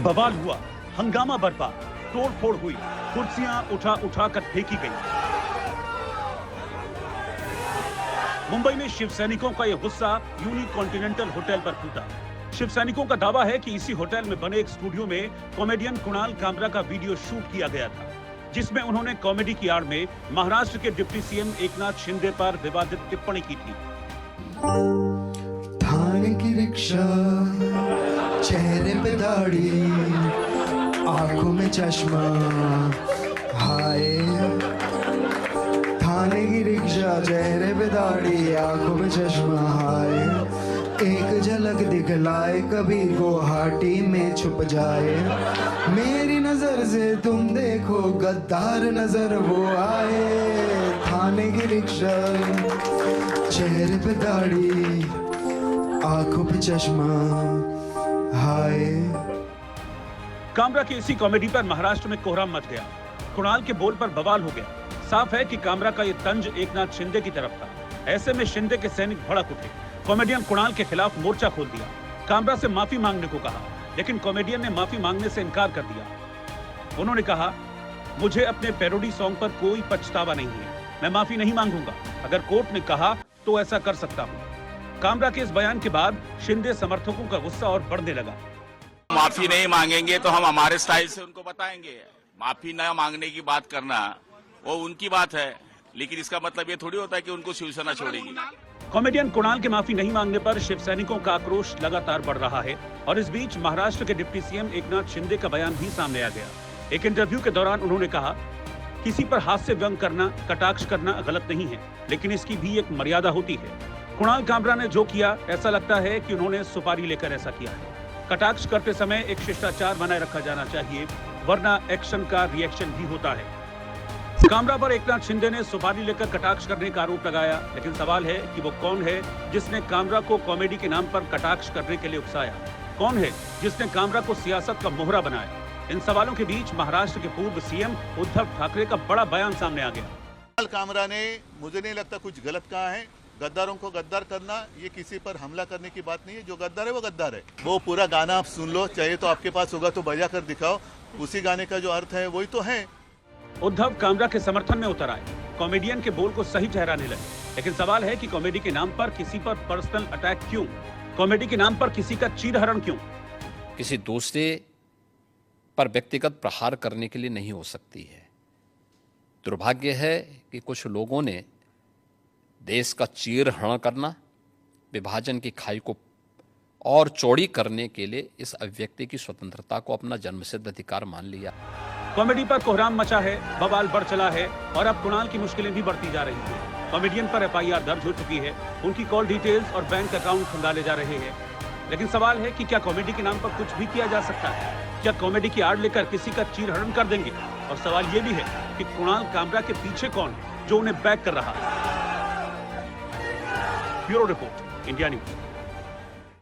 बवाल हुआ, हंगामा बरपा, तोड़फोड़ हुई, कुर्सियां उठा कर फेंकी गई। मुंबई में शिव सैनिकों का यह गुस्सा यूनिक कॉन्टिनेंटल होटल पर फूटा। शिव सैनिकों का दावा है कि इसी होटल में बने एक स्टूडियो में कॉमेडियन कुणाल कामरा का वीडियो शूट किया गया था, जिसमें उन्होंने कॉमेडी की आड़ में महाराष्ट्र के डिप्टी सीएम एकनाथ शिंदे पर विवादित टिप्पणी की थी। थाने की रिक्शा, चेहरे पे दाढ़ी, आंखों में चश्मा, हाय। थाने की रिक्शा, चेहरे पे दाढ़ी, आंखों में चश्मा, हाय। एक झलक दिखलाए कभी गुवाहाटी में छुप जाए। मेरी नजर से तुम देखो गद्दार नजर वो आए। थाने की रिक्शा, चेहरे पे दाढ़ी, आंखों पे चश्मा, हाय। कामरा की इसी कॉमेडी पर महाराष्ट्र में कोहराम मच गया। कुणाल के बोल पर बवाल हो गया। साफ है कि कामरा का ये तंज एकनाथ शिंदे की तरफ था। ऐसे में शिंदे के सैनिक भड़क उठे, कॉमेडियन कुणाल के खिलाफ मोर्चा खोल दिया। कामरा से माफी मांगने को कहा, लेकिन कॉमेडियन ने माफी मांगने से इनकार कर दिया। उन्होंने कहा, मुझे अपने पैरोडी सॉन्ग पर कोई पछतावा नहीं है, मैं माफी नहीं मांगूंगा। अगर कोर्ट ने कहा तो ऐसा कर सकता हूँ। कामरा के इस बयान के बाद शिंदे समर्थकों का गुस्सा और बढ़ने लगा। माफी नहीं मांगेंगे तो हम हमारे स्टाइल से उनको बताएंगे। माफी न मांगने की बात करना वो उनकी बात है, लेकिन इसका मतलब ये थोड़ी होता है कि उनको शिवसेना छोड़ेगी। कॉमेडियन कुणाल के माफी नहीं मांगने पर शिव सैनिकों का आक्रोश लगातार बढ़ रहा है और इस बीच महाराष्ट्र के डिप्टी सीएम एकनाथ शिंदे का बयान भी सामने आ गया। एक इंटरव्यू के दौरान उन्होंने कहा, किसी पर हास्य व्यंग करना, कटाक्ष करना गलत नहीं है, लेकिन इसकी भी एक मर्यादा होती है। कुणाल कामरा ने जो किया, ऐसा लगता है कि उन्होंने सुपारी लेकर ऐसा किया है। कटाक्ष करते समय एक शिष्टाचार बनाए रखा जाना चाहिए, वरना एक्शन का रिएक्शन भी होता है। कामरा पर एकनाथ शिंदे ने सुपारी लेकर कटाक्ष करने का आरोप लगाया, लेकिन सवाल है कि वो कौन है जिसने कामरा को कॉमेडी के नाम पर कटाक्ष करने के लिए उकसाया? कौन है जिसने कामरा को सियासत का मोहरा बनाया? इन सवालों के बीच महाराष्ट्र के पूर्व सीएम उद्धव ठाकरे का बड़ा बयान सामने आ गया। कुणाल कामरा ने, मुझे नहीं लगता कुछ गलत कहा है। गद्दारों को गद्दार करना ये किसी पर हमला करने की बात नहीं है। जो गद्दार है वो गद्दार है। वो पूरा गाना आप सुन लो, चाहिए तो आपके पास होगा तो बजा कर दिखाओ, उसी गाने का जो अर्थ है वही तो है। उद्धव कामरा के समर्थन में उतर आए, कॉमेडियन के बोल को सही ठहराने लगे, लेकिन सवाल है कि कॉमेडी के नाम पर किसी पर पर्सनल अटैक क्यों? कॉमेडी के नाम पर किसी का चीरहरण क्यों? किसी दूसरे पर व्यक्तिगत प्रहार करने के लिए नहीं हो सकती है। दुर्भाग्य है कि कुछ लोगों ने देश का चीरहरण करना, विभाजन की खाई को और चौड़ी करने के लिए इस अभिव्यक्ति की स्वतंत्रता को अपना जन्मसिद्ध अधिकार मान लिया। कॉमेडी पर कोहराम मचा है, बवाल बढ़ चला है और अब कुणाल की मुश्किलें भी बढ़ती जा रही हैं। कॉमेडियन पर एफआईआर दर्ज हो चुकी है, उनकी कॉल डिटेल्स और बैंक अकाउंट खंगाले जा रहे हैं। लेकिन सवाल है कि क्या कॉमेडी के नाम पर कुछ भी किया जा सकता है? क्या कॉमेडी की आड़ लेकर किसी का चीरहरण कर देंगे? और सवाल ये भी है कि कुणाल कामरा के पीछे कौन है जो उन्हें बैक कर रहा है? Bureau report, India news.